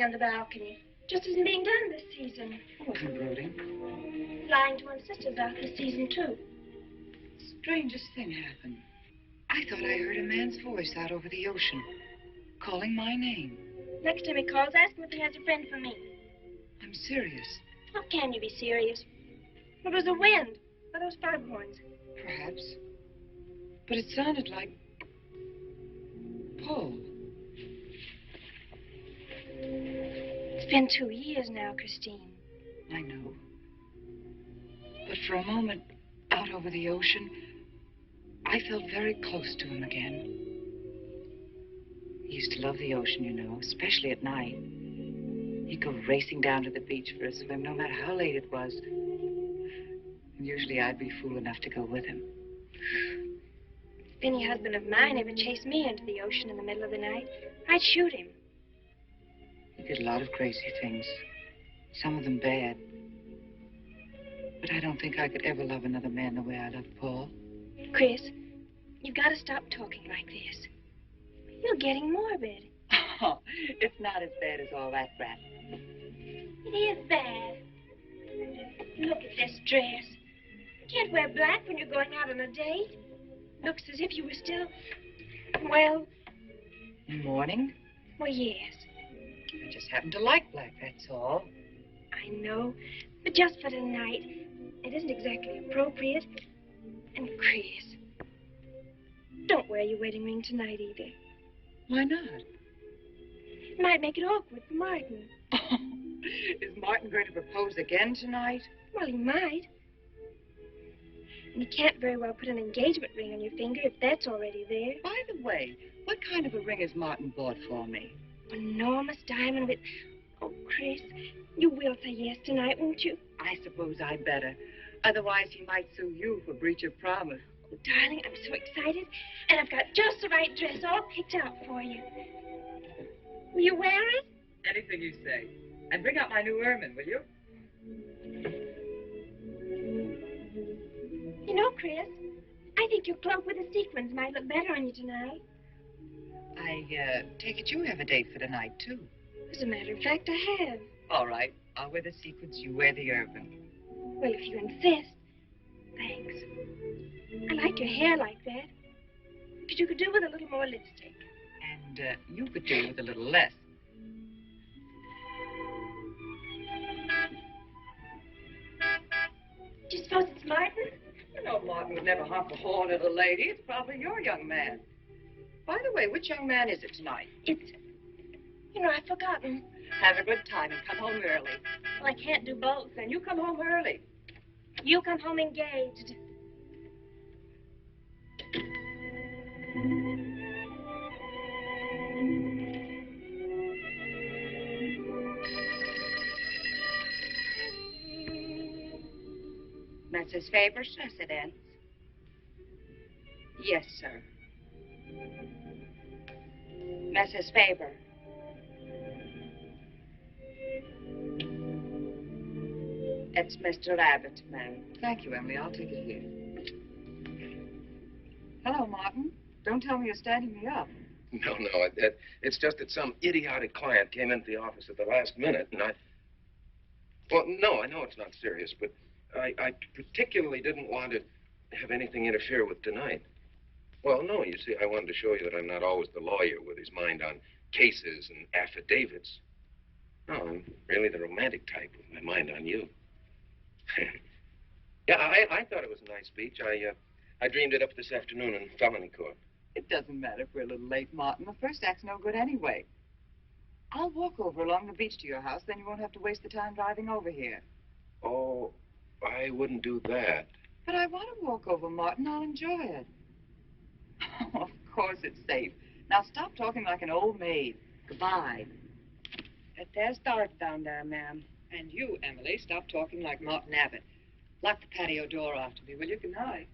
On the balcony, just isn't being done this season. I wasn't brooding. Flying to one's sister's out this season, too. Strangest thing happened. I thought I heard a man's voice out over the ocean, calling my name. Next time he calls, ask him if he has a friend for me. I'm serious. How can you be serious? It was the wind, or those foghorns. Perhaps. But it sounded like Paul. It's been 2 years now, Christine. I know. But for a moment, out over the ocean, I felt very close to him again. He used to love the ocean, you know, especially at night. He'd go racing down to the beach for a swim, no matter how late it was. And usually I'd be fool enough to go with him. If any husband of mine ever chased me into the ocean in the middle of the night, I'd shoot him. He did a lot of crazy things, some of them bad. But I don't think I could ever love another man the way I loved Paul. Chris, you've got to stop talking like this. You're getting morbid. Oh, it's not as bad as all that, Brat. It is bad. Look at this dress. You can't wear black when you're going out on a date. Looks as if you were still, well... In mourning? Well, yes. I just happen to like black, that's all. I know, but just for tonight, it isn't exactly appropriate. And Chris, don't wear your wedding ring tonight either. Why not? It might make it awkward for Martin. Is Martin going to propose again tonight? Well, he might. And you can't very well put an engagement ring on your finger if that's already there. By the way, what kind of a ring has Martin bought for me? Enormous diamond with... Oh, Chris, you will say yes tonight, won't you? I suppose I'd better. Otherwise, he might sue you for breach of promise. Oh, darling, I'm so excited. And I've got just the right dress all picked out for you. Will you wear it? Anything you say. And bring out my new ermine, will you? You know, Chris, I think your cloak with the sequins might look better on you tonight. I take it you have a date for tonight, too. As a matter of fact, I have. All right. I'll wear the sequins, you wear the ermine. Well, if you insist. Thanks. I like your hair like that. But you could do with a little more lipstick. And you could do with a little less. Do you suppose it's Martin? No, Martin would never harm a poor little lady. It's probably your young man. By the way, which young man is it tonight? It's... You know, I've forgotten. Have a good time and come home early. Well, I can't do both. Then you come home early. You come home engaged. Mrs. Faber's residence. Yes, sir. Mrs. Faber. It's Mr. Abbott, ma'am. Thank you, Emily. I'll take it here. Hello, Martin. Don't tell me you're standing me up. No, it's just that some idiotic client came into the office at the last minute, and Well, no, I know it's not serious, but I particularly didn't want to have anything interfere with tonight. Well, no, you see, I wanted to show you that I'm not always the lawyer with his mind on cases and affidavits. No, I'm really the romantic type with my mind on you. Yeah, I thought it was a nice speech. I dreamed it up this afternoon in felony court. It doesn't matter if we're a little late, Martin. The first act's no good anyway. I'll walk over along the beach to your house, then you won't have to waste the time driving over here. Oh, I wouldn't do that. But I want to walk over, Martin. I'll enjoy it. Oh, of course it's safe. Now stop talking like an old maid. Goodbye. There's Dart down there, ma'am. And you, Emily, stop talking like Martin Abbott. Lock the patio door after me, will you? Good night.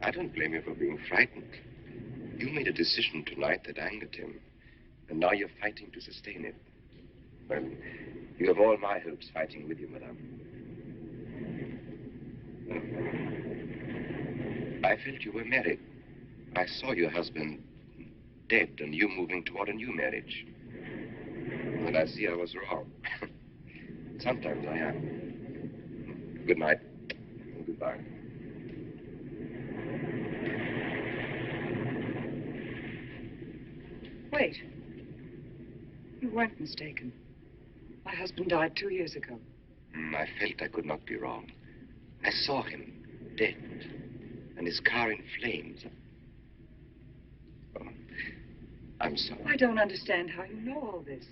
I don't blame you for being frightened. You made a decision tonight that angered him, and now you're fighting to sustain it. Well, you have all my hopes fighting with you, madame. I felt you were married. I saw your husband dead and you moving toward a new marriage. And I see I was wrong. Sometimes I am. Good night. And goodbye. Wait. You weren't mistaken. My husband died 2 years ago. I felt I could not be wrong. I saw him, dead, and his car in flames. Oh, I'm sorry. I don't understand how you know all this.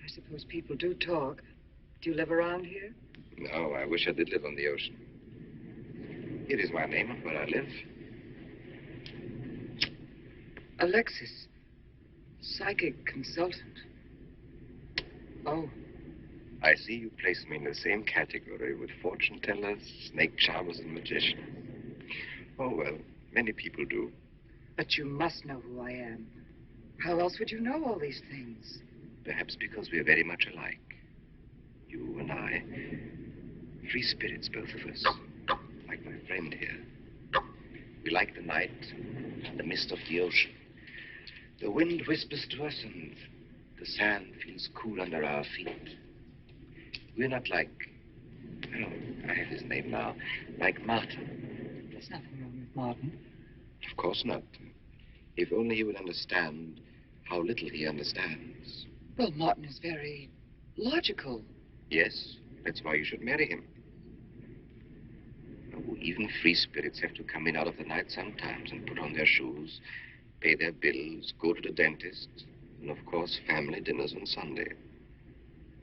I suppose people do talk. Do you live around here? No, I wish I did live on the ocean. It is my name of where I live. Alexis, psychic consultant. Oh. I see you place me in the same category with fortune tellers, snake charmers, and magicians. Oh, well, many people do. But you must know who I am. How else would you know all these things? Perhaps because we are very much alike. You and I. Free spirits, both of us. Like my friend here. We like the night, the mist of the ocean. The wind whispers to us and the sand feels cool under our feet. We're not like, oh, I have his name now, like Martin. There's nothing wrong with Martin. Of course not. If only he would understand how little he understands. Well, Martin is very logical. Yes, that's why you should marry him. Oh, even free spirits have to come in out of the night sometimes and put on their shoes, pay their bills, go to the dentist, and of course, family dinners on Sunday.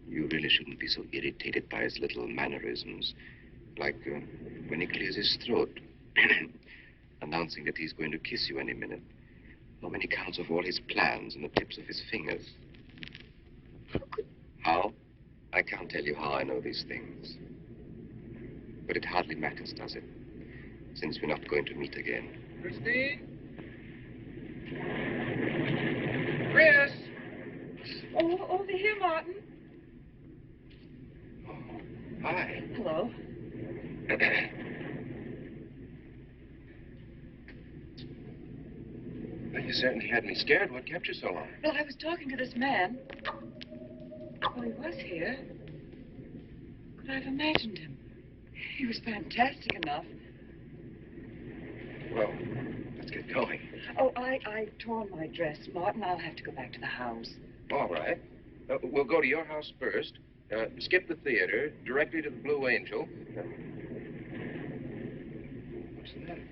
You really shouldn't be so irritated by his little mannerisms, like when he clears his throat, announcing that he's going to kiss you any minute, or when he counts off all his plans on the tips of his fingers. How? I can't tell you how I know these things. But it hardly matters, does it? Since we're not going to meet again. Christine? Chris! Oh, over here, Martin. Hi. Hello. Well, you certainly had me scared. What kept you so long? Well, I was talking to this man. Well, he was here. Could I have imagined him? He was fantastic enough. Well, let's get going. Oh, I torn my dress, Martin. I'll have to go back to the house. All right. We'll go to your house first. Skip the theater, directly to the Blue Angel. What's the matter?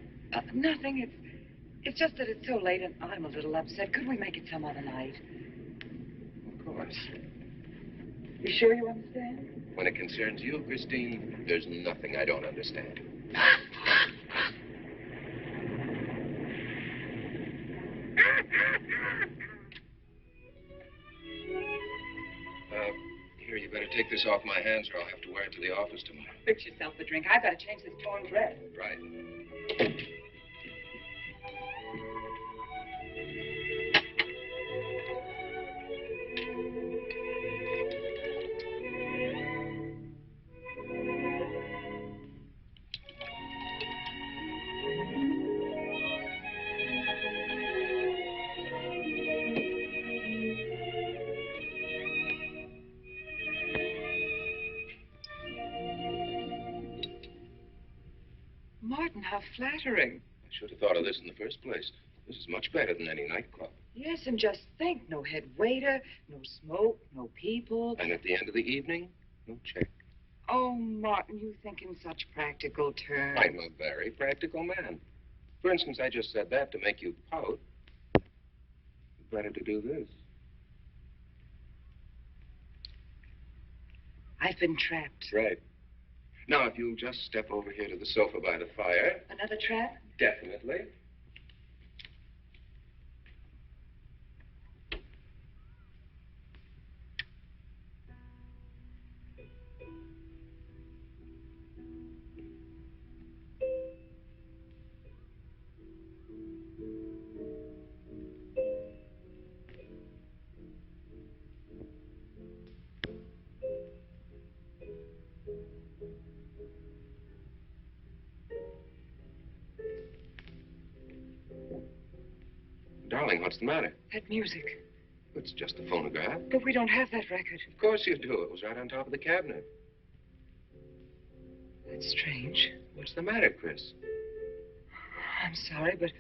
Nothing. It's just that it's so late and I'm a little upset. Could we make it some other night? Of course. You sure you understand? When it concerns you, Christine, there's nothing I don't understand. Here, you better take this off my hands or I'll have to wear it to the office tomorrow. Fix yourself a drink. I've got to change this torn dress. Right. Martin, how flattering. I should have thought of this in the first place. This is much better than any nightclub. Yes, and just think, no head waiter, no smoke, no people. And at the end of the evening, no check. Oh, Martin, you think in such practical terms. I'm a very practical man. For instance, I just said that to make you pout. Better to do this. I've been trapped. Right. Now, if you'll just step over here to the sofa by the fire. Another trap? Definitely. Darling, what's the matter? That music. it's just a phonograph. But we don't have that record. Of course you do. It was right on top of the cabinet. That's strange. What's the matter, Chris? I'm sorry, but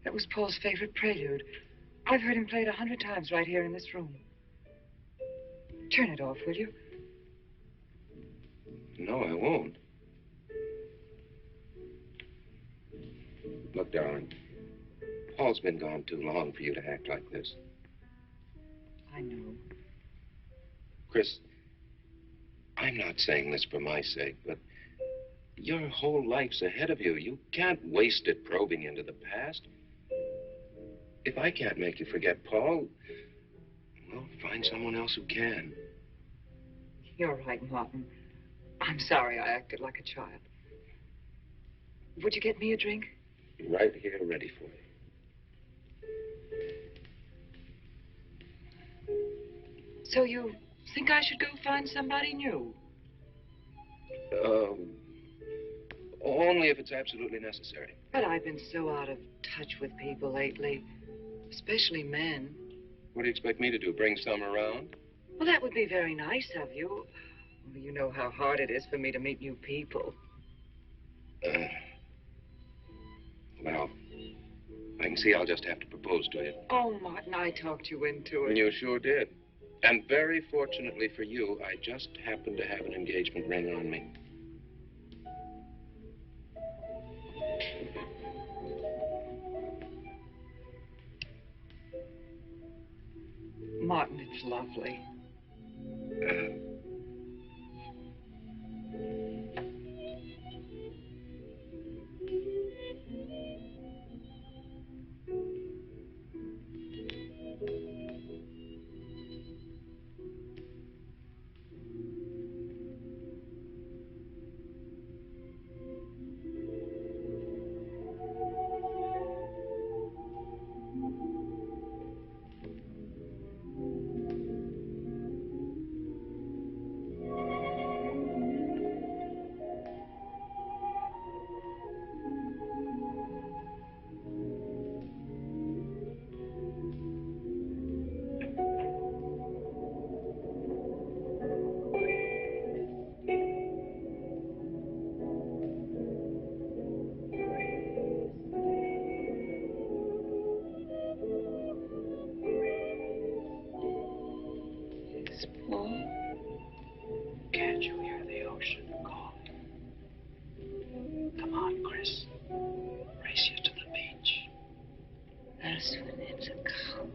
that was Paul's favorite prelude. I've heard him play it 100 times right here in this room. Turn it off, will you? No, I won't. Look, darling, Paul's been gone too long for you to act like this. I know. Chris, I'm not saying this for my sake, but your whole life's ahead of you. You can't waste it probing into the past. If I can't make you forget Paul, well, find someone else who can. You're right, Martin. I'm sorry I acted like a child. Would you get me a drink? Right here, ready for you. So you think I should go find somebody new? Only if it's absolutely necessary. But I've been so out of touch with people lately, especially men. What do you expect me to do, bring some around? Well, that would be very nice of you. Only you know how hard it is for me to meet new people. Well, I can see I'll just have to propose to you. Oh, Martin, I talked you into it. You sure did. And very fortunately for you, I just happened to have an engagement ring on me. Martin, it's lovely. Can't you hear the ocean calling? Come on, Chris. Race you to the beach. Das wird a coward.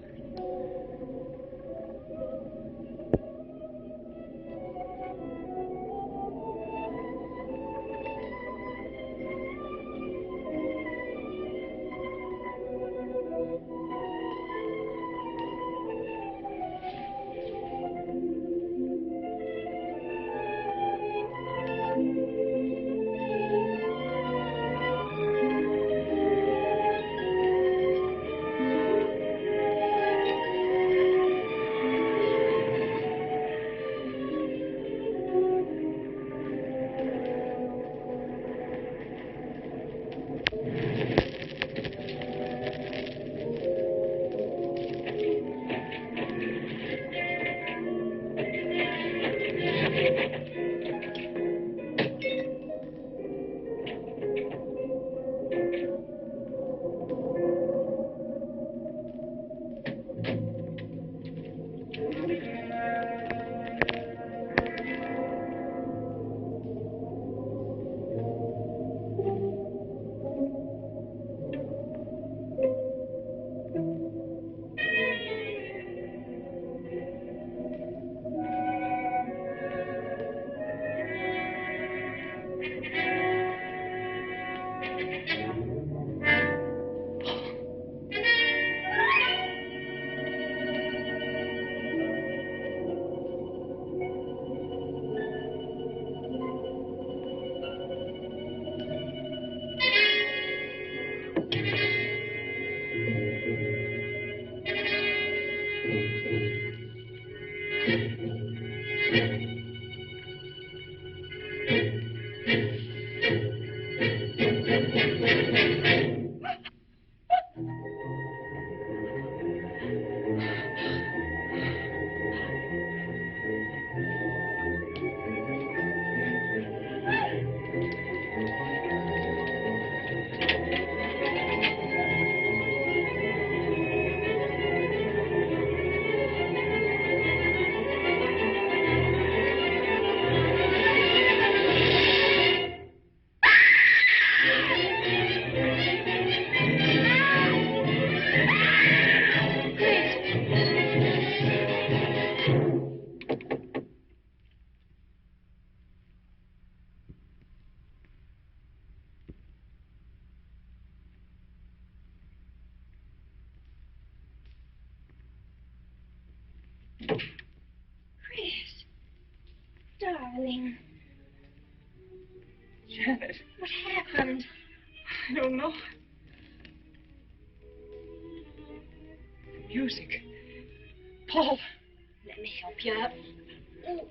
Oh.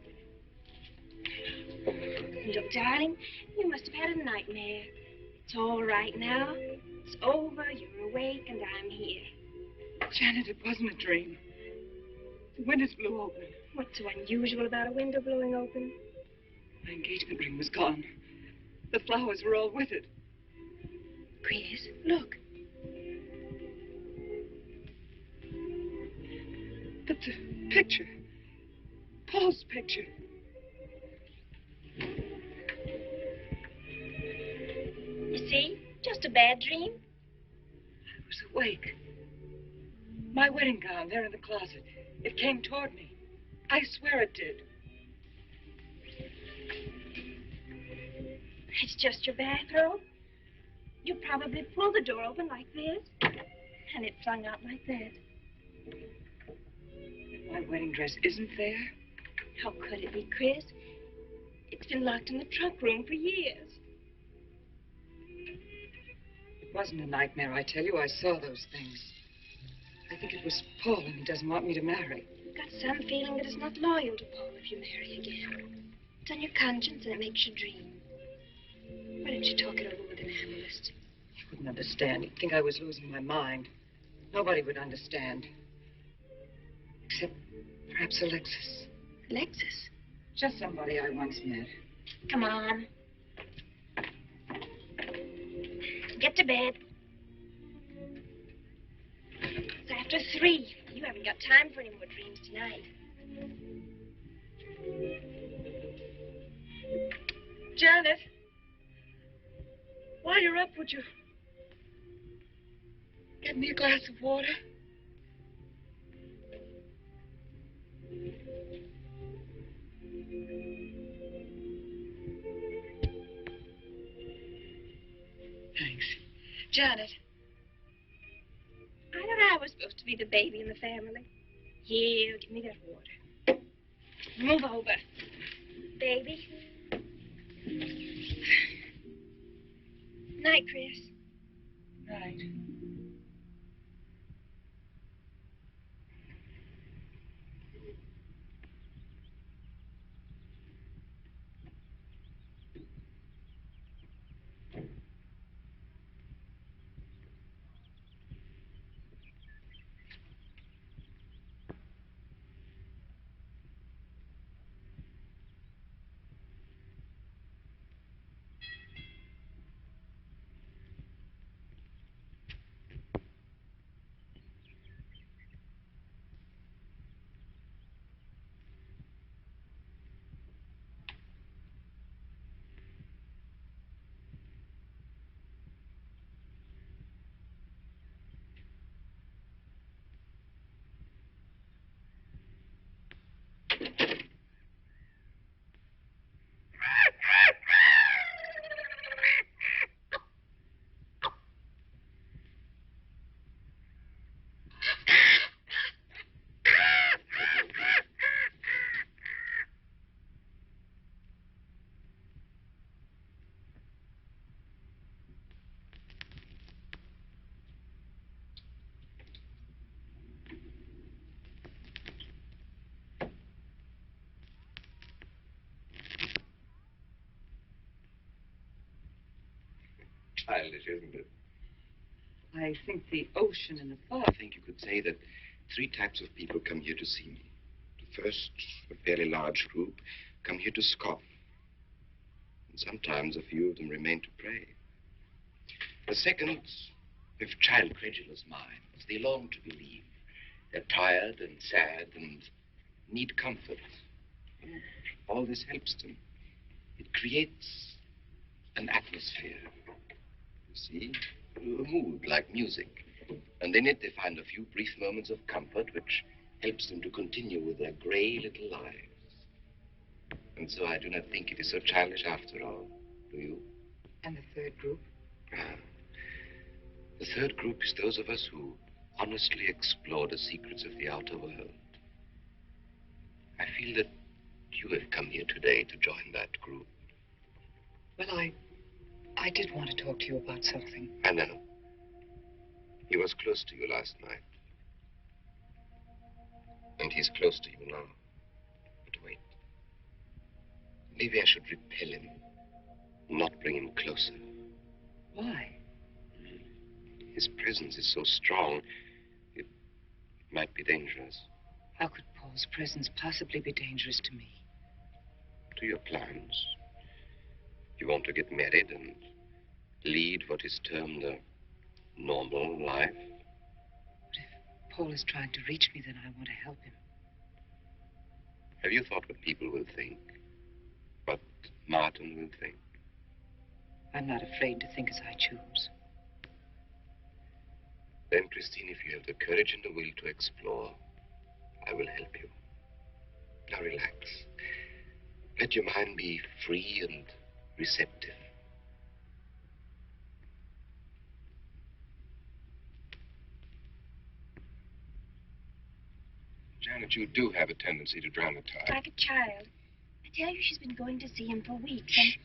Look, darling, you must have had a nightmare. It's all right now. It's over, you're awake, and I'm here. Janet, it wasn't a dream. The windows blew open. What's so unusual about a window blowing open? My engagement ring was gone. The flowers were all with it. Chris, look. But the picture. Paul's picture. You see? Just a bad dream. I was awake. My wedding gown there in the closet. It came toward me. I swear it did. It's just your bathrobe. You probably pulled the door open like this, and it flung out like that. My wedding dress isn't there? How could it be, Chris? It's been locked in the trunk room for years. It wasn't a nightmare, I tell you. I saw those things. I think it was Paul, and he doesn't want me to marry. You've got some feeling that it's not loyal to Paul if you marry again. It's on your conscience, and it makes you dream. Why don't you talk it over with an analyst? He wouldn't understand. He'd think I was losing my mind. Nobody would understand. Except perhaps Alexis. Alexis? Just somebody I once met. Come on. Get to bed. It's after 3. You haven't got time for any more dreams tonight. Janet! While you're up, would you get me a glass of water? Thanks. Janet. I thought I was supposed to be the baby in the family. Here, give me that water. Move over. Baby. Night, Chris. Night. Childish, isn't it? I think the ocean and the fog. I think you could say that 3 types of people come here to see me. The first, a fairly large group, come here to scoff. And sometimes a few of them remain to pray. The second have child credulous minds. They long to believe. They're tired and sad and need comfort. And all this helps them. It creates an atmosphere. You see, a mood like music. And in it they find a few brief moments of comfort which helps them to continue with their gray little lives. And so I do not think it is so childish after all. Do you? And the third group? The third group is those of us who honestly explore the secrets of the outer world. I feel that you have come here today to join that group. Well, I did want to talk to you about something. I know. He was close to you last night. And he's close to you now. Maybe I should repel him, not bring him closer. Why? His presence is so strong, it might be dangerous. How could Paul's presence possibly be dangerous to me? To your plans. You want to get married and lead what is termed a normal life. But if Paul is trying to reach me, then I want to help him. Have you thought what people will think? What Martin will think? I'm not afraid to think as I choose. Then, Christine, if you have the courage and the will to explore, I will help you. Now relax. Let your mind be free and receptive. Janet, you do have a tendency to dramatize. Like a child. I tell you, she's been going to see him for weeks, and...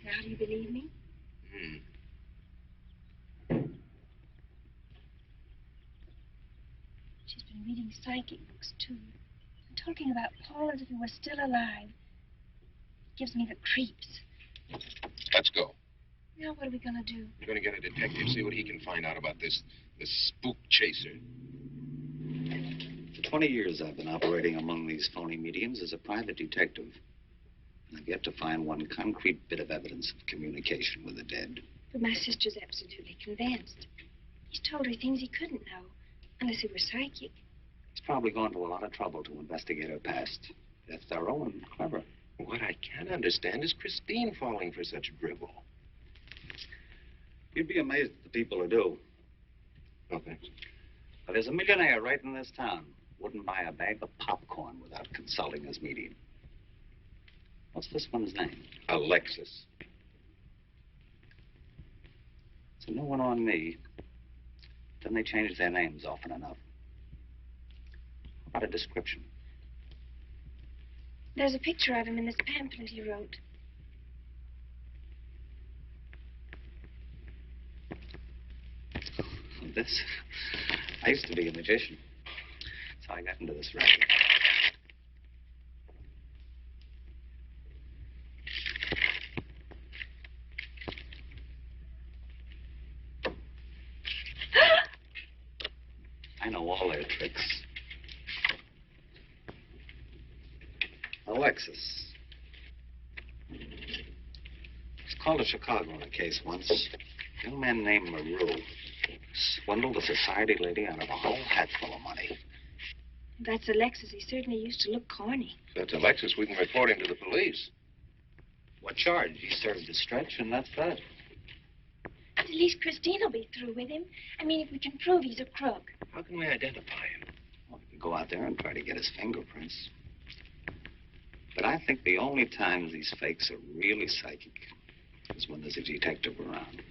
Now, do you believe me? She's been reading psychic books, too. And talking about Paul as if he were still alive. It gives me the creeps. Let's go. Now, what are we going to do? We're going to get a detective, see what he can find out about this spook chaser. For 20 years, I've been operating among these phony mediums as a private detective. And I've yet to find one concrete bit of evidence of communication with the dead. But my sister's absolutely convinced. He's told her things he couldn't know, unless he were psychic. He's probably gone to a lot of trouble to investigate her past. They're thorough and clever. What I can't understand is Christine falling for such dribble. You'd be amazed at the people who do. No, thanks. Well, there's a millionaire right in this town. Wouldn't buy a bag of popcorn without consulting his medium. What's this one's name? Alexis. It's a new one on me. Then they change their names often enough. How about a description? There's a picture of him in this pamphlet he wrote. This? I used to be a magician. That's how I got into this racket. I know all their tricks. Alexis. It's called to Chicago on a case once. A young man named LaRue swindled a society lady out of a whole hatful of money. If that's Alexis. He certainly used to look corny. If that's Alexis, we can report him to the police. What charge? He served his stretch, and that's that. But at least Christine will be through with him. I mean, if we can prove he's a crook. How can we identify him? Well, we could go out there and try to get his fingerprints. But I think the only times these fakes are really psychic is when there's a detective around.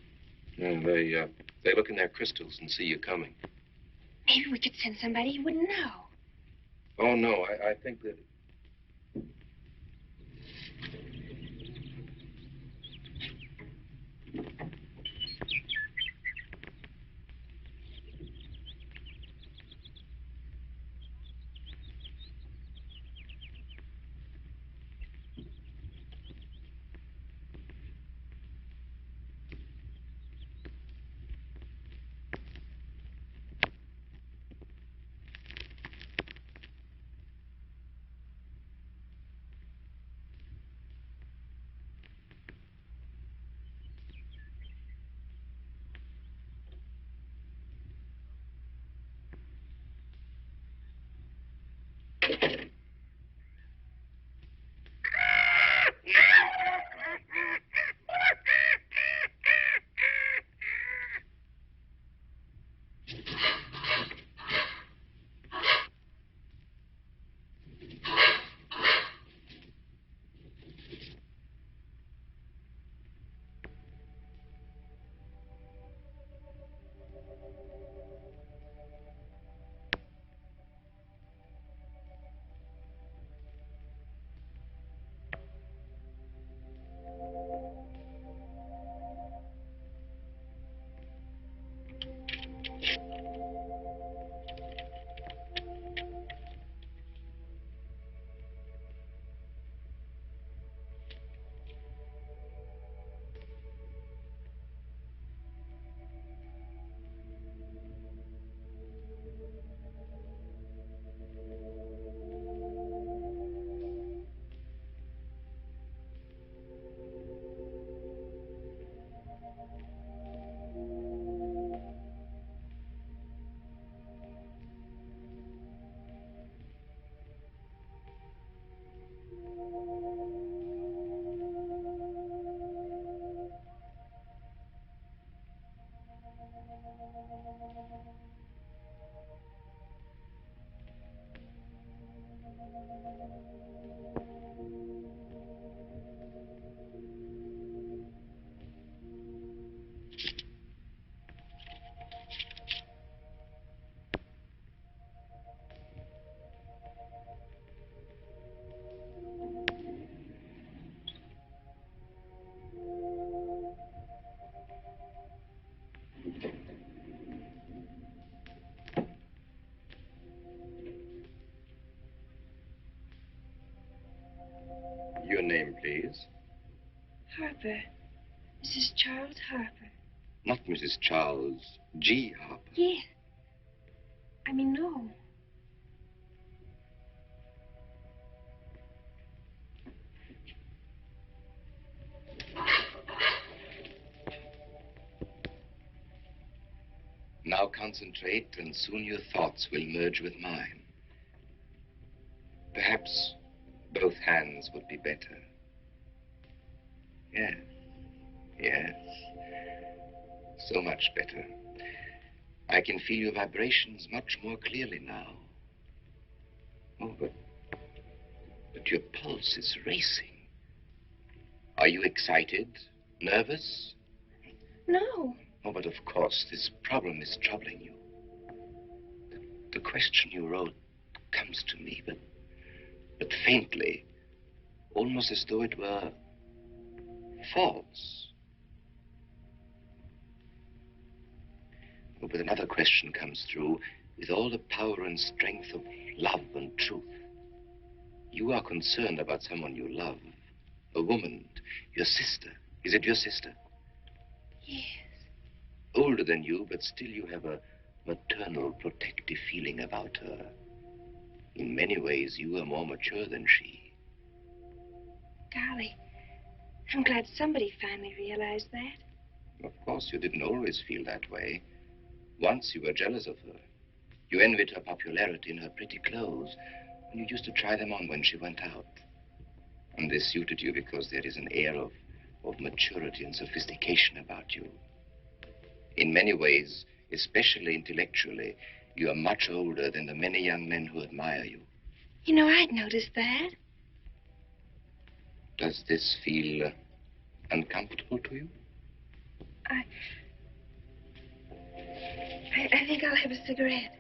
Yeah, they look in their crystals and see you coming. Maybe we could send somebody who wouldn't know. Oh, no, I think that... Your name, please. Harper. Mrs. Charles Harper. Not Mrs. Charles G. Harper. Yes. I mean, no. Now concentrate, and soon your thoughts will merge with mine. Perhaps both hands would be better. Yes, yes. So much better. I can feel your vibrations much more clearly now. Oh, but your pulse is racing. Are you excited? Nervous? No. Oh, but of course, this problem is troubling you. The question you wrote comes to me, but faintly, almost as though it were false. Oh, but another question comes through with all the power and strength of love and truth. You are concerned about someone you love, a woman, your sister. Is it your sister? Yes. Older than you, but still you have a maternal, protective feeling about her. In many ways, you are more mature than she. Golly, I'm glad somebody finally realized that. Of course, you didn't always feel that way. Once you were jealous of her. You envied her popularity and her pretty clothes, and you used to try them on when she went out. And this suited you because there is an air of maturity and sophistication about you. In many ways, especially intellectually, you are much older than the many young men who admire you. You know, I'd noticed that. Does this feel uncomfortable to you? I think I'll have a cigarette.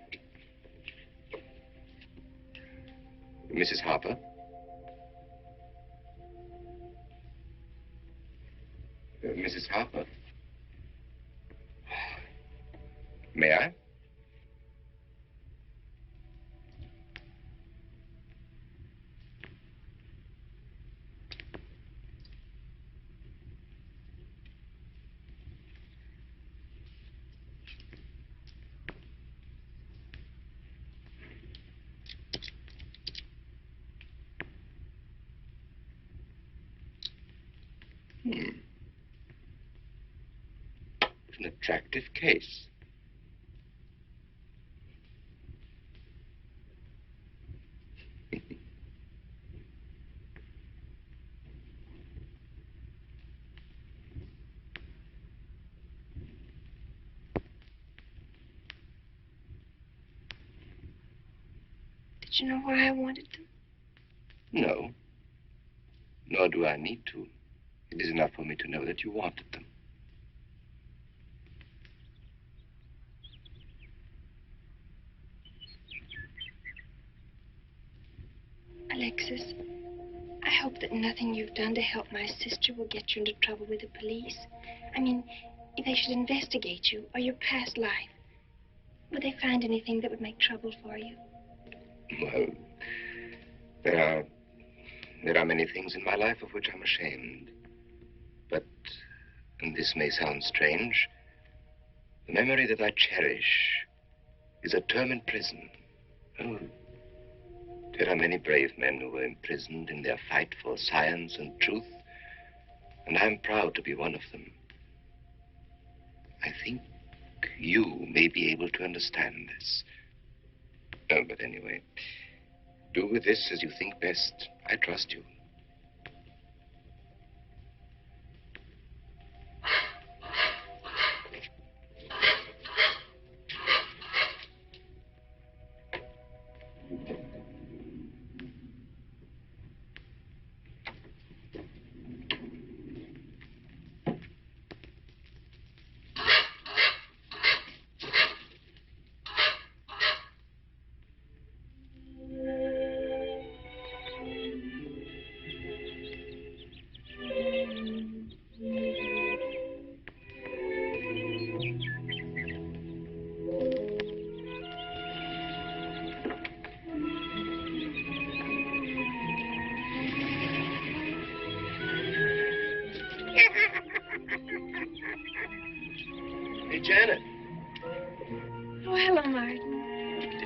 Mrs. Harper? Mrs. Harper? May I? An attractive case. Did you know why I wanted them? No. Nor do I need to. It is enough for me to know that you wanted them. Alexis, I hope that nothing you've done to help my sister will get you into trouble with the police. I mean, if they should investigate you or your past life, would they find anything that would make trouble for you? Well, there are many things in my life of which I'm ashamed. But, and this may sound strange, the memory that I cherish is a term in prison. Oh, there are many brave men who were imprisoned in their fight for science and truth, and I'm proud to be one of them. I think you may be able to understand this. Oh, but anyway, do with this as you think best. I trust you.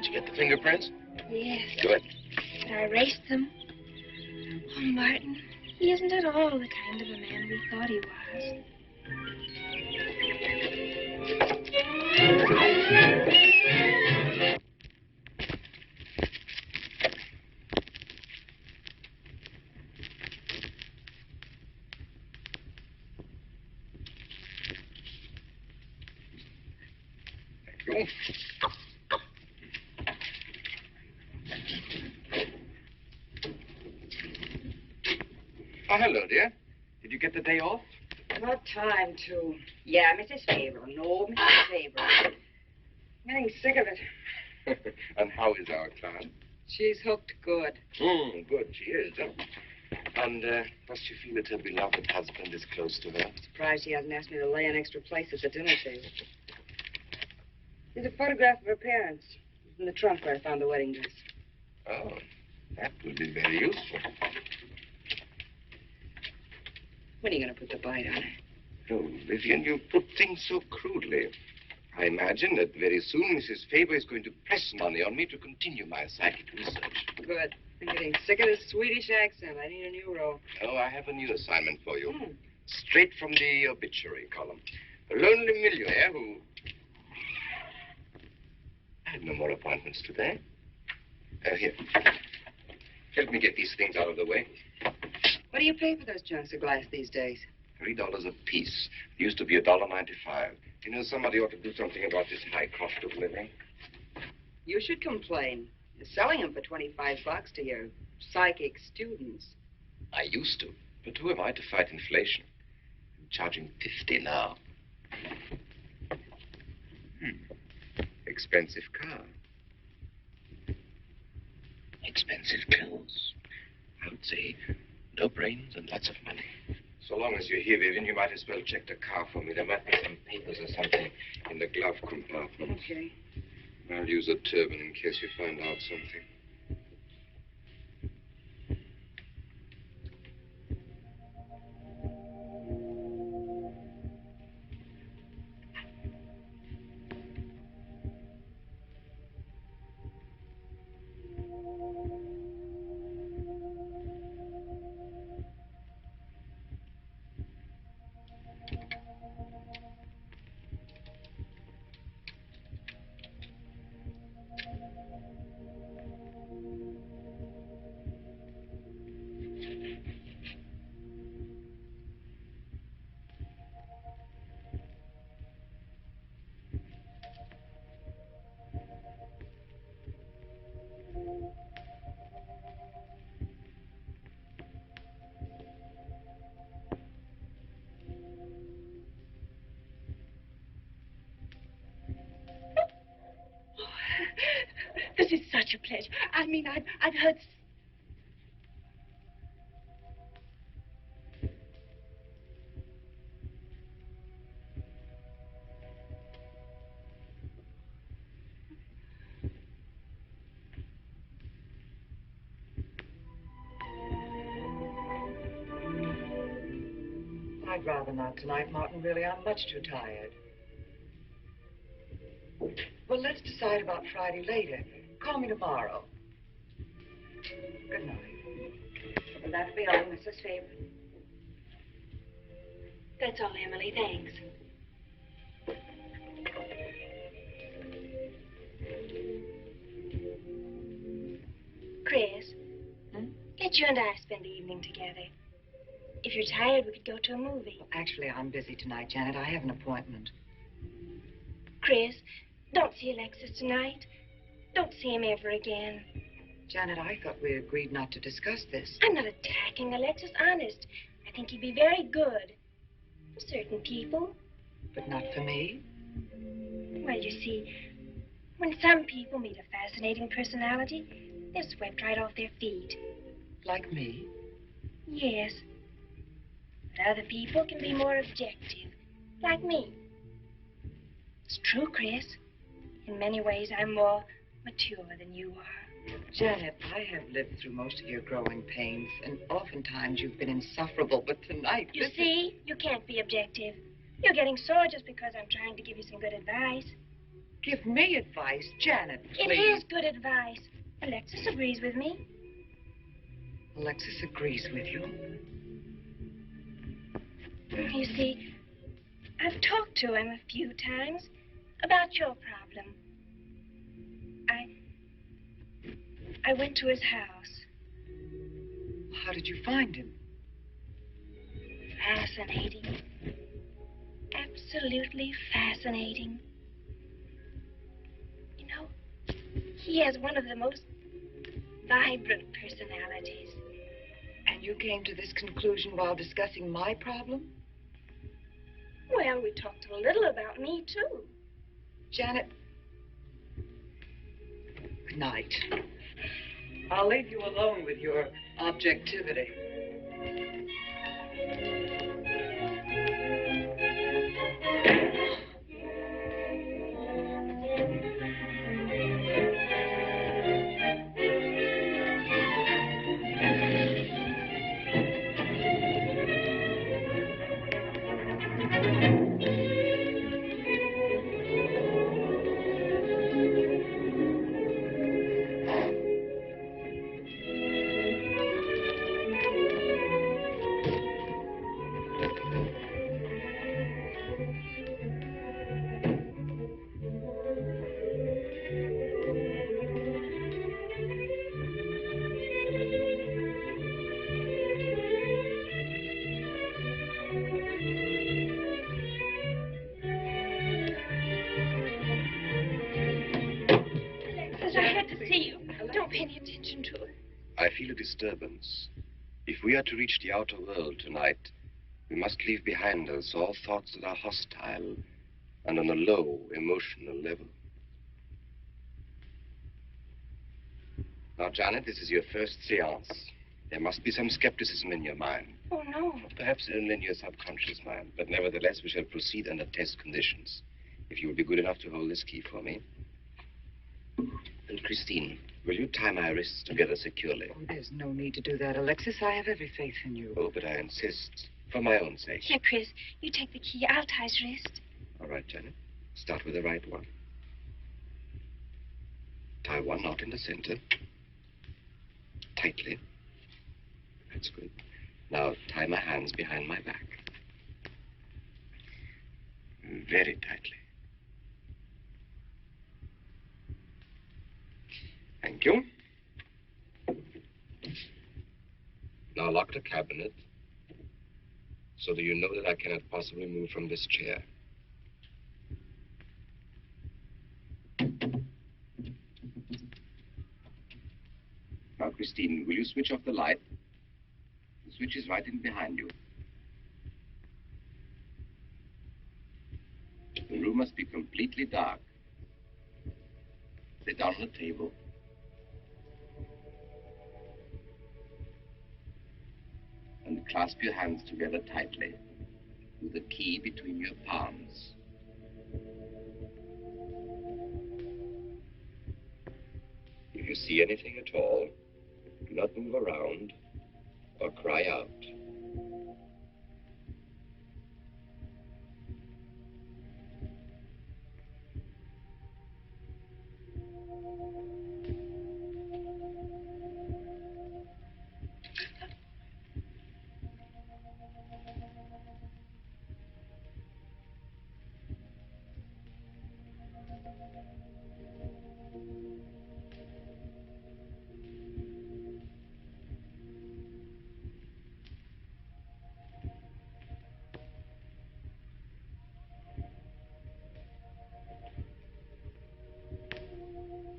Did you get the fingerprints? Yes. Good. But I erased them. Oh, Martin, he isn't at all the kind of a man we thought he was. Thank you. Oh, hello, dear. Did you get the day off? What time to? Yeah, Mrs. Faber. No, Mrs. Faber. I'm getting sick of it. And how is our clown? She's hooked good. Good, she is. And does she feel that her beloved husband is close to her? Surprised she hasn't asked me to lay an extra place at the dinner table. There's a photograph of her parents. It's in the trunk where I found the wedding dress. Oh, that would be very useful. When are you going to put the bite on it? Oh, Vivian, you put things so crudely. I imagine that very soon Mrs. Faber is going to press money on me to continue my psychic research. Good. I'm getting sick of this Swedish accent. I need a new role. Oh, I have a new assignment for you. Straight from the obituary column. A lonely millionaire who... I had no more appointments today. Here. Help me get these things out of the way. What do you pay for those junks of glass these days? $3 a piece. It used to be $1.95. You know, somebody ought to do something about this high cost of living. You should complain. You're selling them for $25 to your psychic students. I used to. But who am I to fight inflation? I'm charging $50 now. Expensive car. Expensive clothes. I would say no brains and lots of money. So long as you're here, Vivian, you might as well check the car for me. There might be some papers or something in the glove compartment. Okay. I'll use a turban in case you find out something. This is such a pleasure. I mean, I've heard... I'd rather not tonight, Martin. Really, I'm much too tired. Well, let's decide about Friday later. Call me tomorrow. Good night. Will that be all, Mrs. Faber? That's all, Emily. Thanks. Chris, let you and I spend the evening together. If you're tired, we could go to a movie. Well, actually, I'm busy tonight, Janet. I have an appointment. Chris, don't see Alexis tonight. Don't see him ever again. Janet, I thought we agreed not to discuss this. I'm not attacking Alexis, honest. I think he'd be very good for certain people. But not for me? Well, you see, when some people meet a fascinating personality, they're swept right off their feet. Like me? Yes. But other people can be more objective, like me. It's true, Chris. In many ways, I'm more mature than you are. Janet, I have lived through most of your growing pains, and oftentimes you've been insufferable, but tonight... You see, you can't be objective. You're getting sore just because I'm trying to give you some good advice. give me advice. Janet, It please. is good advice. Alexis agrees with me. Alexis agrees with you. You see, I've talked to him a few times about your problem. I went to his house. How did you find him? Fascinating. Absolutely fascinating. You know, he has one of the most vibrant personalities. And you came to this conclusion while discussing my problem? Well, we talked a little about me, too. Janet, good night. I'll leave you alone with your objectivity. Alexis, I had to see you. Don't pay any attention to it. I feel a disturbance. If we are to reach the outer world tonight, we must leave behind us all thoughts that are hostile and on a low emotional level. Now, Janet, this is your first seance. There must be some skepticism in your mind. Oh, no. Perhaps only in your subconscious mind, but nevertheless, we shall proceed under test conditions. If you will be good enough to hold this key for me. And Christine, will you tie my wrists together securely? Oh, there's no need to do that, Alexis. I have every faith in you. Oh, but I insist, for my own sake. Here, Chris, you take the key. I'll tie his wrist. All right, Janet. Start with the right one. Tie one knot in the center. Tightly. That's good. Now, tie my hands behind my back. Very tightly. Thank you. Now lock the cabinet so that you know that I cannot possibly move from this chair. Now, Christine, will you switch off the light? The switch is right in behind you. The room must be completely dark. Sit down on the table. And clasp your hands together tightly with the key between your palms. If you see anything at all, do not move around or cry out.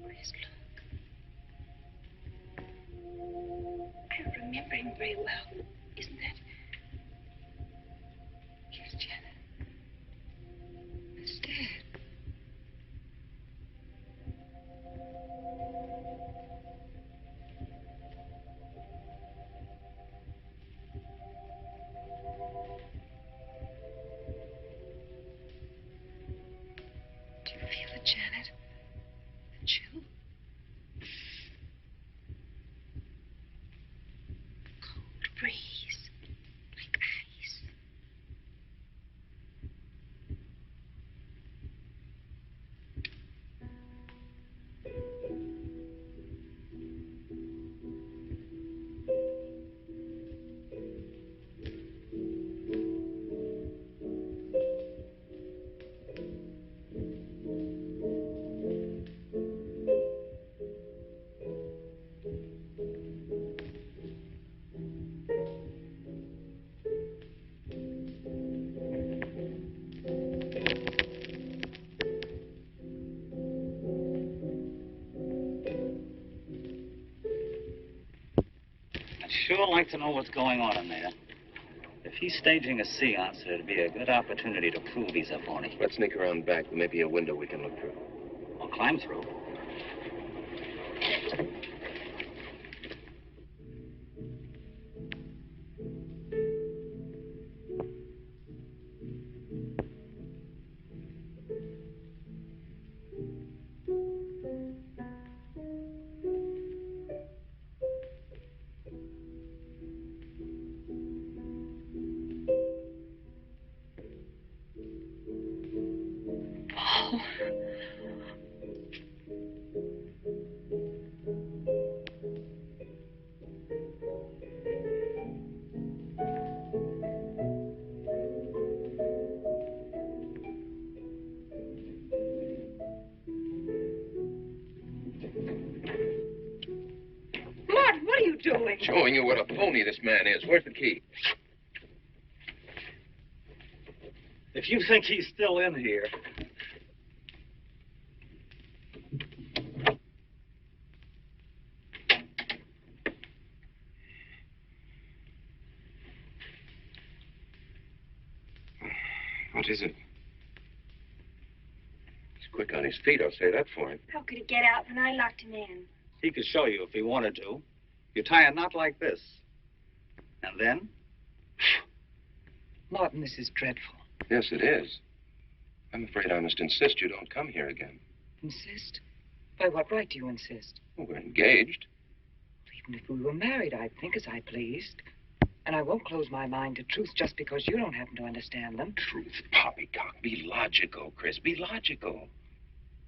Chris, look. I don't remember him very well. Isn't that? Yes, Janet. It's Dad. Do you feel it, Janet? The chill? Cold breeze. sure like to know what's going on in there. If he's staging a seance, it'd be a good opportunity to prove he's a phony. Let's sneak around back. There may be a window we can look through. I'll climb through. Doing? Showing you what a phony this man is. Where's the key? If you think he's still in here. What is it? He's quick on his feet, I'll say that for him. How could he get out when I locked him in? He could show you if he wanted to. You tie a knot like this. And then? Martin, this is dreadful. Yes, it is. I'm afraid I must insist you don't come here again. Insist? By what right do you insist? Well, we're engaged. Even if we were married, I'd think as I pleased. And I won't close my mind to truth just because you don't happen to understand them. Truth, poppycock. Be logical, Chris. Be logical.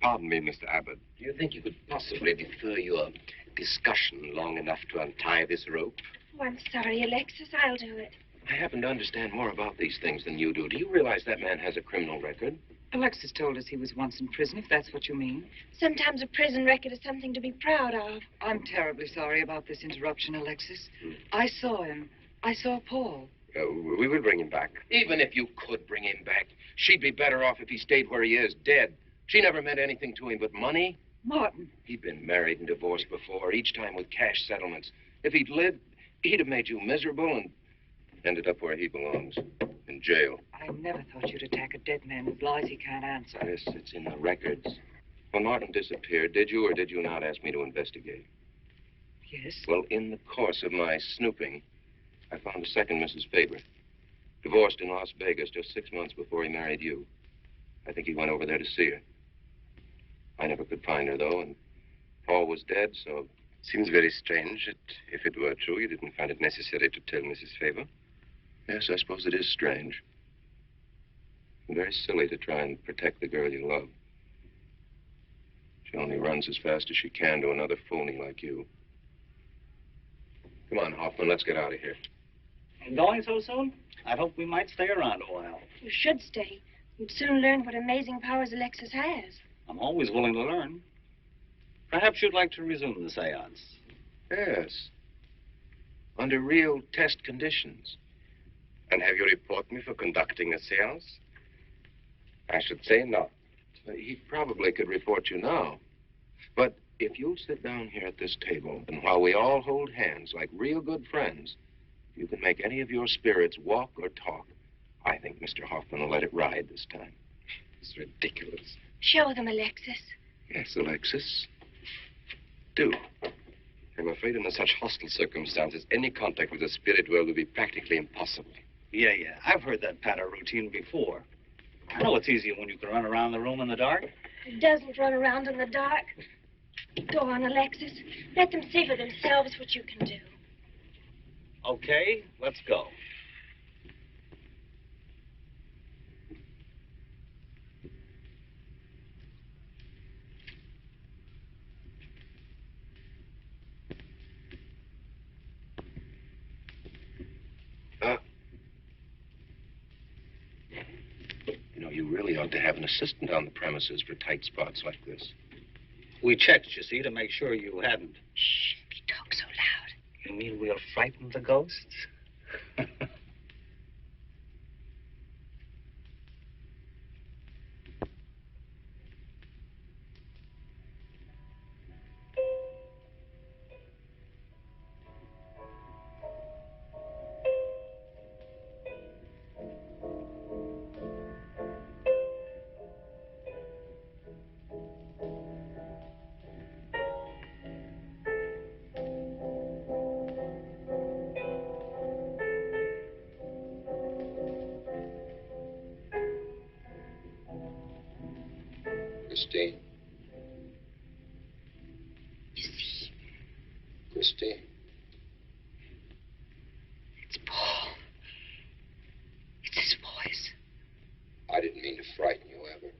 Pardon me, Mr. Abbott. Do you think you could possibly defer your discussion long enough to untie this rope? Oh, I'm sorry, Alexis. I'll do it. I happen to understand more about these things than you do. Do you realize that man has a criminal record? Alexis told us he was once in prison, if that's what you mean. Sometimes a prison record is something to be proud of. I'm terribly sorry about this interruption, Alexis. I saw him. I saw Paul. We will bring him back. Even if you could bring him back, she'd be better off if he stayed where he is, dead. She never meant anything to him but money. Martin. He'd been married and divorced before, each time with cash settlements. If he'd lived, he'd have made you miserable and ended up where he belongs, in jail. I never thought you'd attack a dead man with lies he can't answer. Yes, it's in the records. When Martin disappeared, did you or did you not ask me to investigate? Yes? Well, in the course of my snooping, I found a second Mrs. Faber, divorced in Las Vegas just 6 months before he married you. I think he went over there to see her. I never could find her, though, and Paul was dead, so... Seems very strange that if it were true, you didn't find it necessary to tell Mrs. Faber. Yes, I suppose it is strange. And very silly to try and protect the girl you love. She only runs as fast as she can to another phony like you. Come on, Hoffman, let's get out of here. Going so soon? I'd hope we might stay around a while. You should stay. You'd soon learn what amazing powers Alexis has. I'm always willing to learn. Perhaps you'd like to resume the seance. Yes. Under real test conditions. And have you report me for conducting a seance? I should say not. He probably could report you now. But if you'll sit down here at this table, and while we all hold hands like real good friends, if you can make any of your spirits walk or talk, I think Mr. Hoffman will let it ride this time. It's ridiculous. Show them, Alexis. Yes, Alexis. Do. I'm afraid under such hostile circumstances, any contact with the spirit world would be practically impossible. Yeah. I've heard that patter routine before. I know it's easier when you can run around the room in the dark. It doesn't run around in the dark. Go on, Alexis. Let them see for themselves what you can do. Okay, let's go. You know, you really ought to have an assistant on the premises for tight spots like this. We checked, you see, to make sure you hadn't. Shh, you talk so loud. You mean we'll frighten the ghosts? Christine. You see, Christine. it's Paul. It's his voice. I didn't mean to frighten you ever.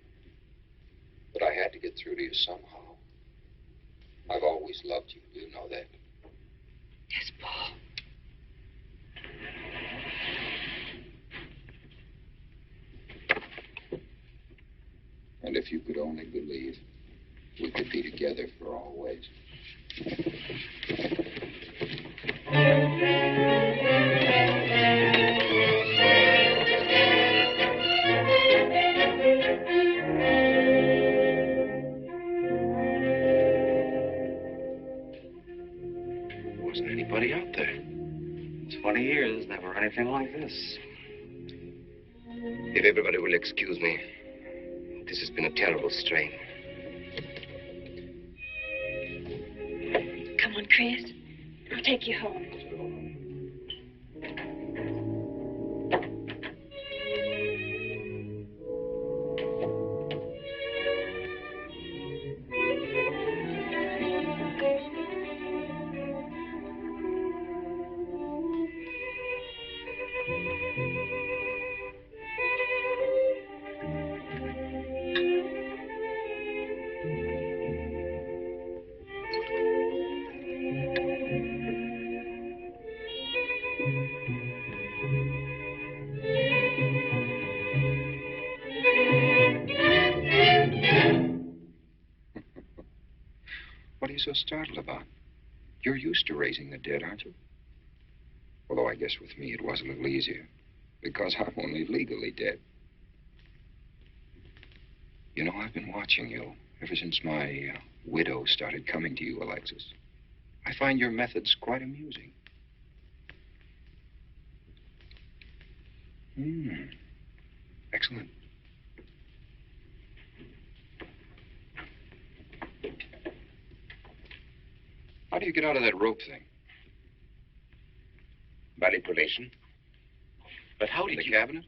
But I had to get through to you somehow. I've always loved you. You know that. Yes, Paul. And if you could only believe, we could be together for always. Wasn't anybody out there. 20 years, never anything like this. If everybody will excuse me, this has been a terrible strain. Come on, Chris. I'll take you home. What are you so startled about? You're used to raising the dead, aren't you? Although I guess with me it was a little easier, because I'm only legally dead. You know, I've been watching you ever since my widow started coming to you, Alexis. I find your methods quite amusing. Excellent. How do you get out of that rope thing? Manipulation. But how In did the you... cabinet?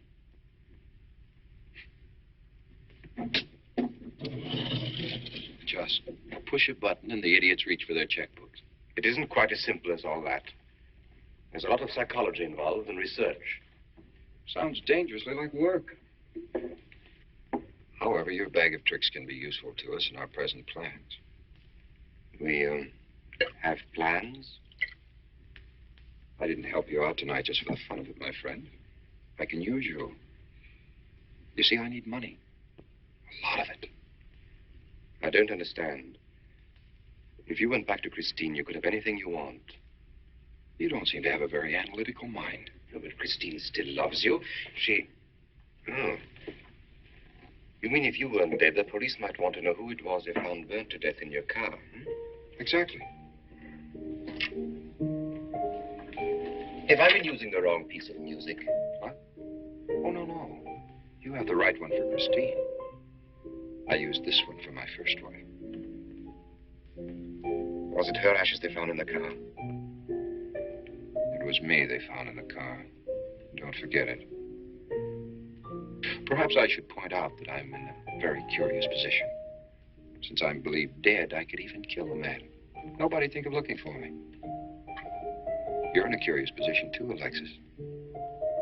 Just push a button and the idiots reach for their checkbooks. It isn't quite as simple as all that. There's a lot of psychology involved and research. Sounds dangerously like work. However, your bag of tricks can be useful to us in our present plans. We, have plans? I didn't help you out tonight just for the fun of it, my friend. I can use you. You see, I need money. A lot of it. I don't understand. If you went back to Christine, you could have anything you want. You don't seem to have a very analytical mind. No, but Christine still loves you. She... Oh. You mean if you weren't dead, the police might want to know who it was they found burnt to death in your car? Exactly. Have I been using the wrong piece of music? What? Oh, no. You have the right one for Christine. I used this one for my first wife. Was it her ashes they found in the car? It was me they found in the car. Don't forget it. Perhaps I should point out that I'm in a very curious position. Since I'm believed dead, I could even kill a man. Nobody'd think of looking for me. You're in a curious position, too, Alexis.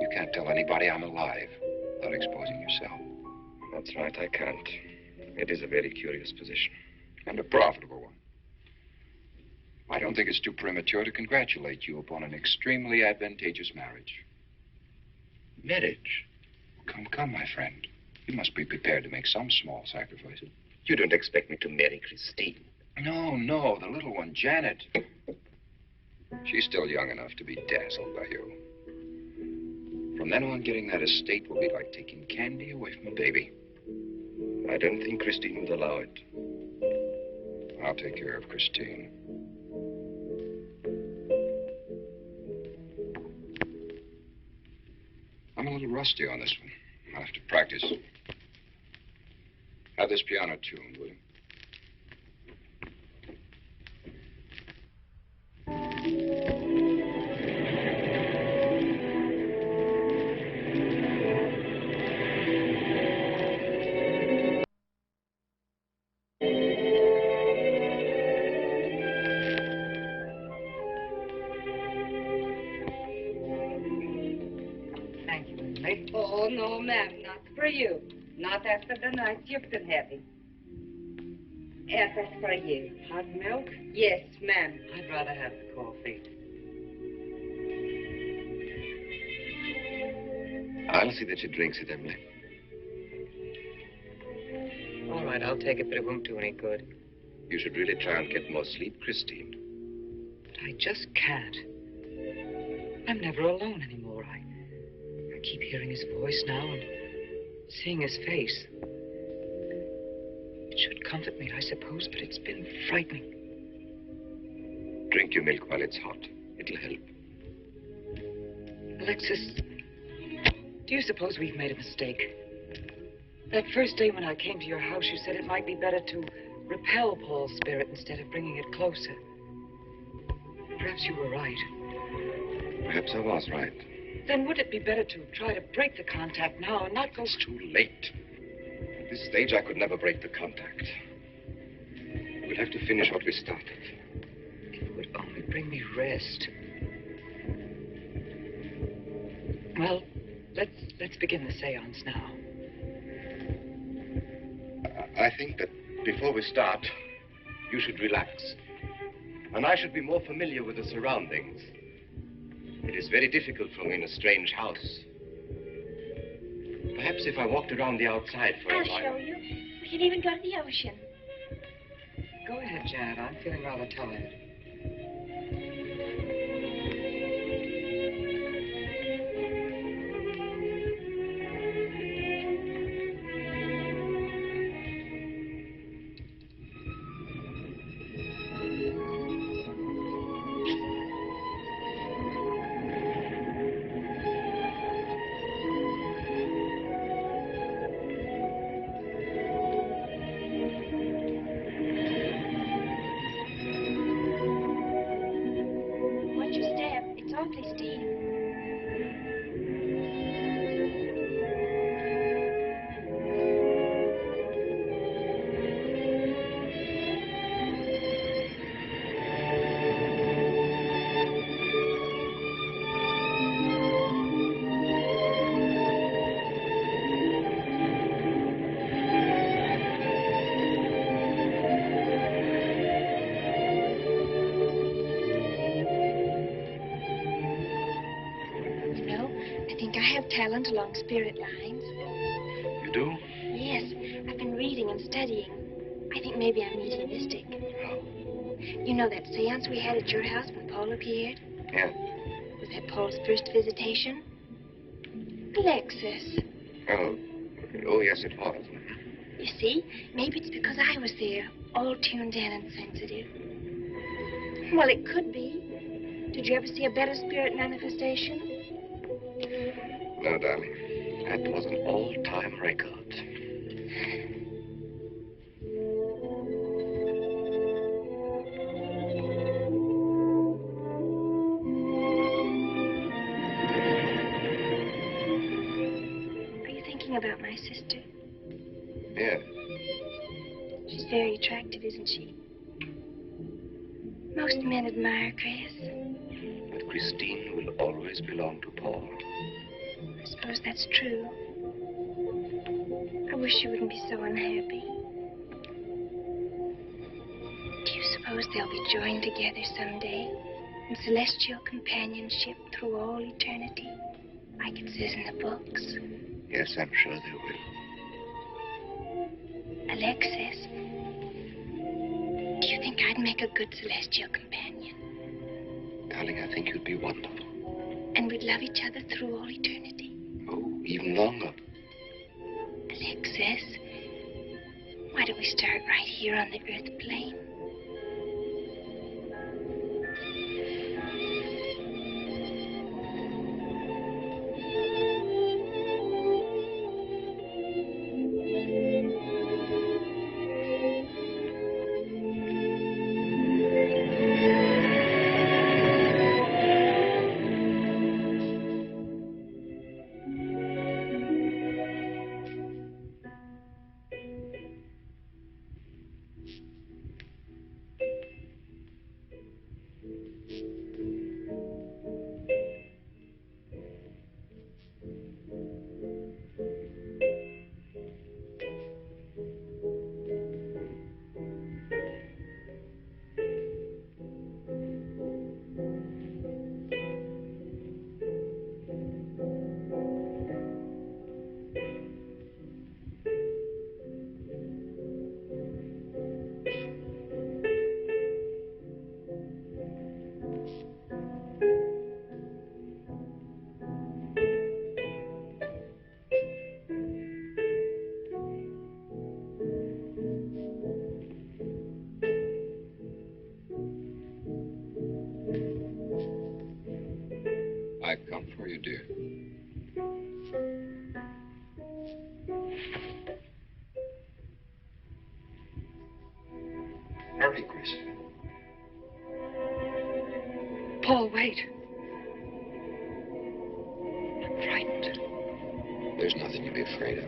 You can't tell anybody I'm alive without exposing yourself. That's right, I can't. It is a very curious position. And a profitable one. I don't think it's too premature to congratulate you upon an extremely advantageous marriage. Marriage? Come, my friend. You must be prepared to make some small sacrifices. You don't expect me to marry Christine? No, the little one, Janet. She's still young enough to be dazzled by you. From then on, getting that estate will be like taking candy away from a baby. I don't think Christine would allow it. I'll take care of Christine. I'm a little rusty on this one. I'll have to practice. Have this piano tuned, will you? Oh, no, ma'am, not for you. Not after the night you've been having. Yes, that's for you. Hot milk? Yes, ma'am. I'd rather have the coffee. I'll see that she drinks it, Emily. All right, I'll take it, but it won't do any good. You should really try and get more sleep, Christine. But I just can't. I'm never alone anymore. I keep hearing his voice now and seeing his face. It should comfort me, I suppose, but it's been frightening. Drink your milk while it's hot. It'll help. Alexis, do you suppose we've made a mistake? That first day when I came to your house, you said it might be better to repel Paul's spirit instead of bringing it closer. Perhaps you were right. Perhaps I was right. Then would it be better to try to break the contact now and not go... It's too late. At this stage, I could never break the contact. We'll have to finish what we started. It would only bring me rest. Well, let's begin the seance now. I think that before we start, you should relax. And I should be more familiar with the surroundings. It is very difficult for me in a strange house. Perhaps if I walked around the outside for a while. I'll show you. We can even go to the ocean. Go ahead, Janet. I'm feeling rather tired. Talent along spirit lines. You do? Yes, I've been reading and studying. I think maybe I'm mediumistic. How? You know that seance we had at your house when Paul appeared? Yeah. Was that Paul's first visitation? Alexis. Oh, yes, it was. You see, maybe it's because I was there, all tuned in and sensitive. Well, it could be. Did you ever see a better spirit manifestation? No, darling. That was an all-time record. Are you thinking about my sister? Yeah. She's very attractive, isn't she? Most men admire Chris. But Christine will always belong to Paul. I suppose that's true. I wish you wouldn't be so unhappy. Do you suppose they'll be joined together someday in celestial companionship through all eternity, like it says in the books? Yes, I'm sure they will. Alexis, do you think I'd make a good celestial companion? Darling, I think you'd be wonderful. And we'd love each other through all eternity. Oh, even longer. Alexis, why don't we start right here on the earth plane? for you, dear. Hurry, Chris. Paul, wait. I'm frightened. There's nothing to be afraid of.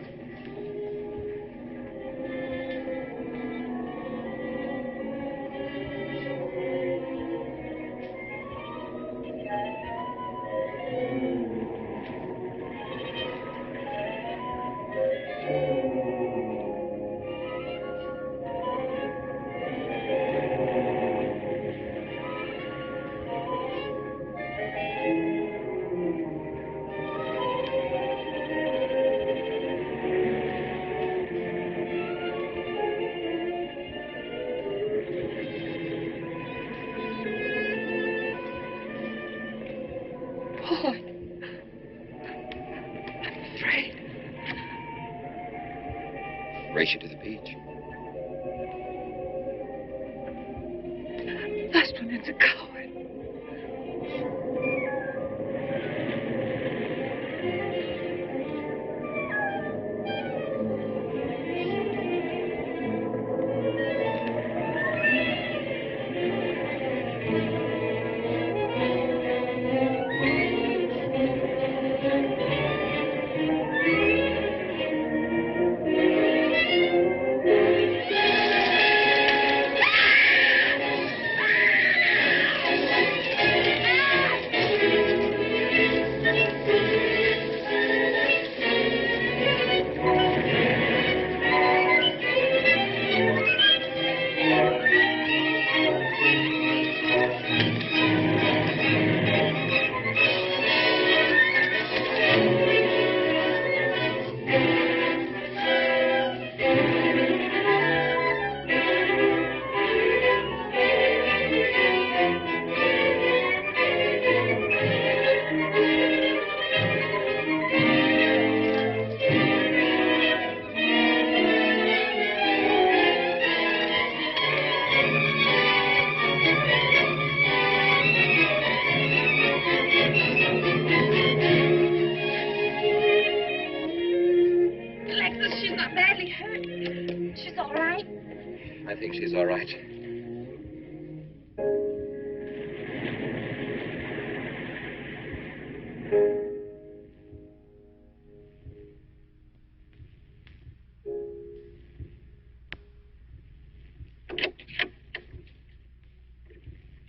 Paul, I'm afraid. Race you to the beach. Last one is a coward. I think she's all right.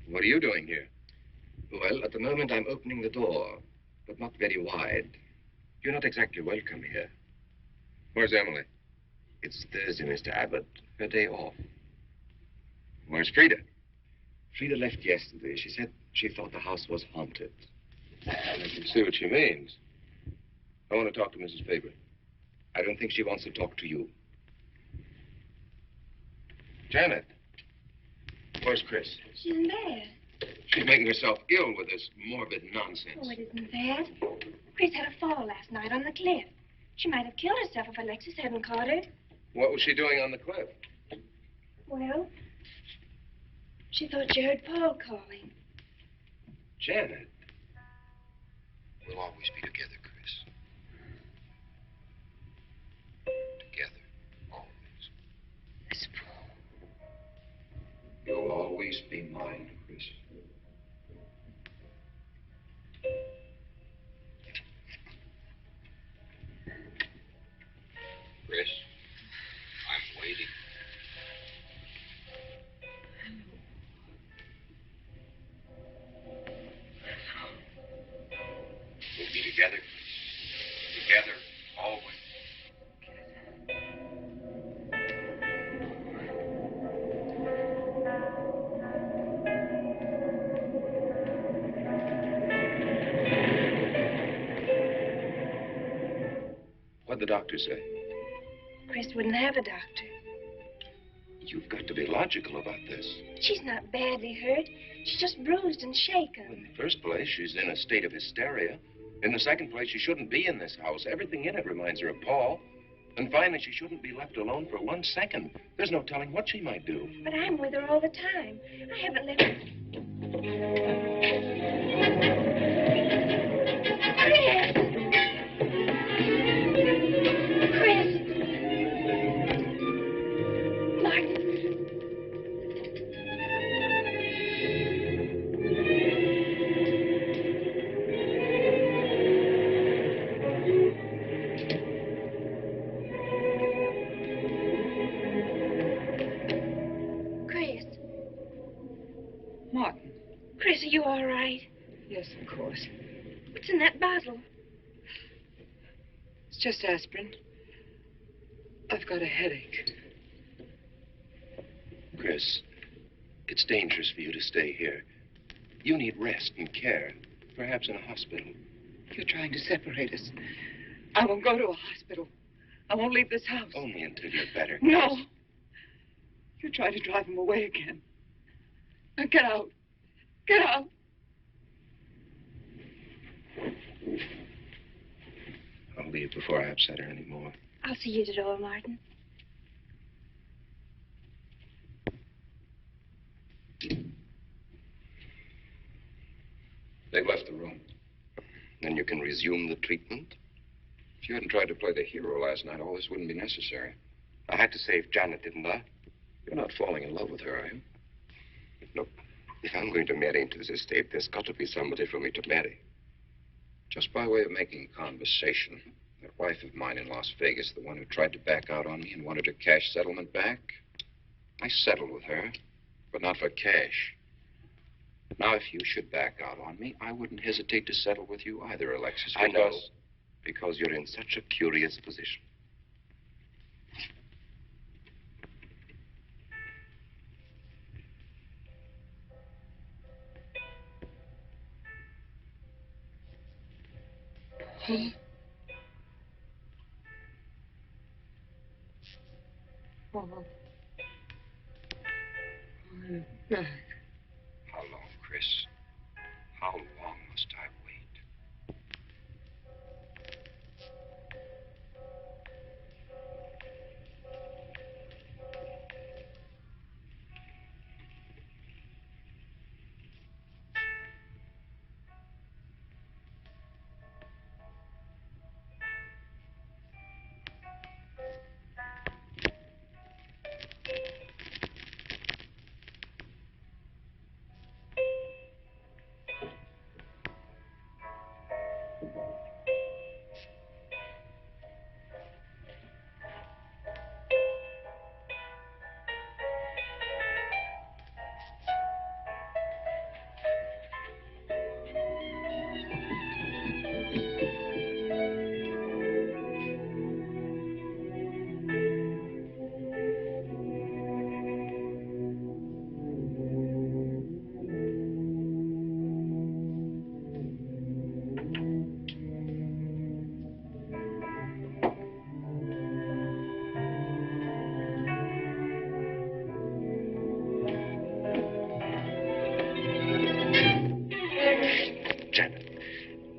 What are you doing here? Well, at the moment I'm opening the door, but not very wide. You're not exactly welcome here. Where's Emily? It's Thursday, Mr. Abbott. Her day off. Where's Frida? Frida left yesterday. She said she thought the house was haunted. I can see what she means. I want to talk to Mrs. Faber. I don't think she wants to talk to you. Janet. Where's Chris? She's in bed. She's making herself ill with this morbid nonsense. Oh, it isn't that. Chris had a fall last night on the cliff. She might have killed herself if Alexis hadn't caught her. What was she doing on the cliff? Well, she thought she heard Paul calling. Janet. We'll always be together, Chris. Together. Always. This Paul. You'll always be mine, Chris. Chris, I'm waiting. We'll be together. Together, always. What'd the doctor say? Chris wouldn't have a doctor. You've got to be logical about this. She's not badly hurt. She's just bruised and shaken. In the first place, she's in a state of hysteria. In the second place, she shouldn't be in this house. Everything in it reminds her of Paul. And finally, she shouldn't be left alone for 1 second. There's no telling what she might do. But I'm with her all the time. I haven't left her. Chris, are you all right? Yes, of course. What's in that bottle? It's just aspirin. I've got a headache. Chris, it's dangerous for you to stay here. You need rest and care, perhaps in a hospital. You're trying to separate us. I won't go to a hospital. I won't leave this house. Only until you're better. No. You're trying to drive him away again. Now get out. Get out. I'll leave before I upset her anymore. I'll see you at the door, Martin. They've left the room. Then you can resume the treatment? If you hadn't tried to play the hero last night, all this wouldn't be necessary. I had to save Janet, didn't I? You're not falling in love with her, are you? Look, if I'm going to marry into this estate, there's got to be somebody for me to marry. Just by way of making conversation, that wife of mine in Las Vegas, the one who tried to back out on me and wanted her cash settlement back, I settled with her, but not for cash. Now, if you should back out on me, I wouldn't hesitate to settle with you either, Alexis. I know, because you're in such a curious position. Oh. I'm back. How long, Chris? How long must I wait?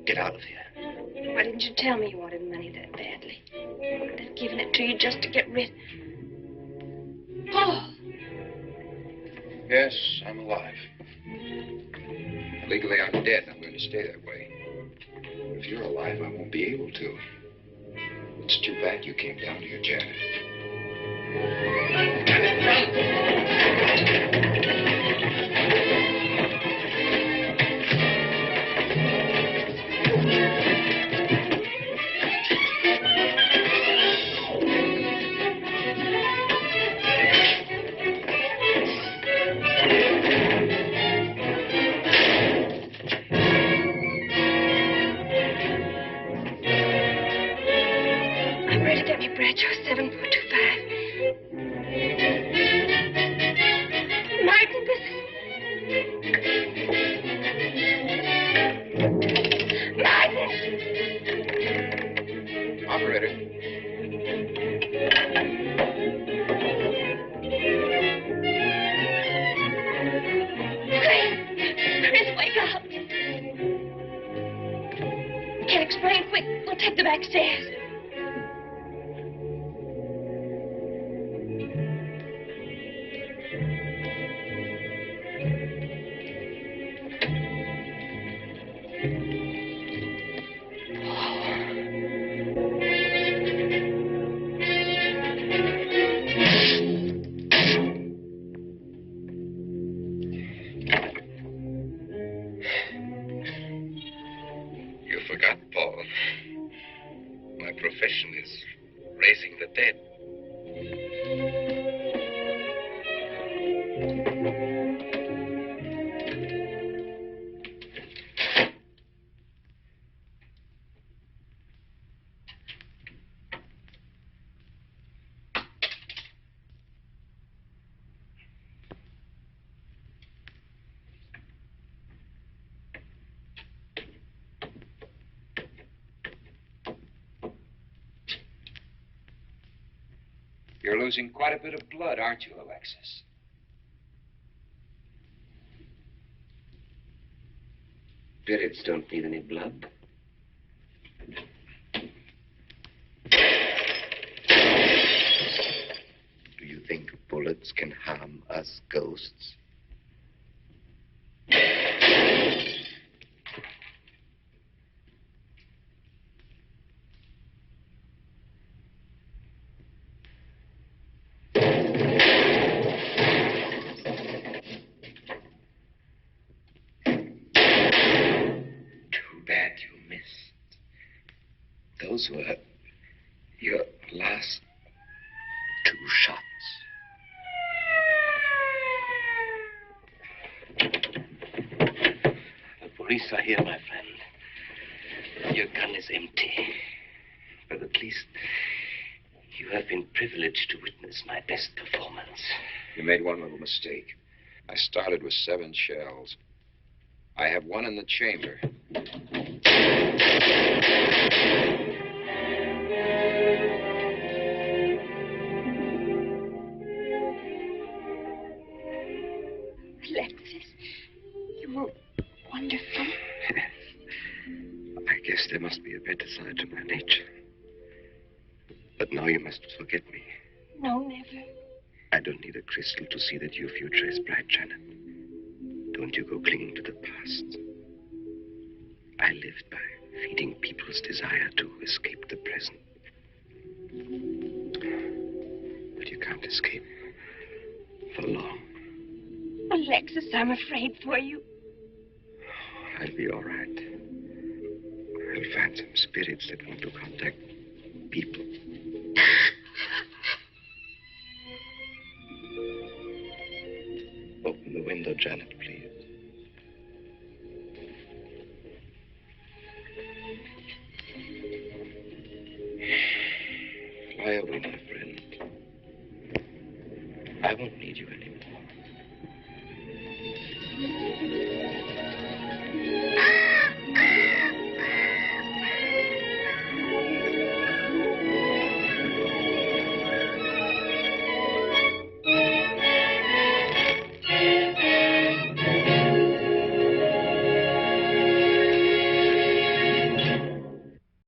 Get out of here. Why didn't you tell me you wanted money that badly? I'd have given it to you just to get rid... Oh! Yes, I'm alive. Legally, I'm dead, and I'm going to stay that way. But if you're alive, I won't be able to. It's too bad you came down here, Janet. I'm ready to get me Bradshaw 7425. Martin, this is... Martin! Operator. Chris, wake up! Can't explain. Quick, we'll take the back stairs. You're losing quite a bit of blood, aren't you, Alexis? Spirits don't need any blood. Do you think bullets can harm us ghosts? Those were your last 2 shots. The police are here, my friend. Your gun is empty. But at least you have been privileged to witness my best performance. You made one little mistake. I started with 7 shells. I have 1 in the chamber. Alexis, you were wonderful. I guess there must be a better side to my nature. But now you must forget me. No, never. I don't need a crystal to see that your future is bright, Janet. Don't you go clinging to the past. I lived by feeding people's desire to escape the present. But you can't escape for long. Alexis, I'm afraid for you. I'll be all right. I'll find some spirits that want to contact people. Open the window, Janet, please. Fly away, my friend. I won't need you anymore.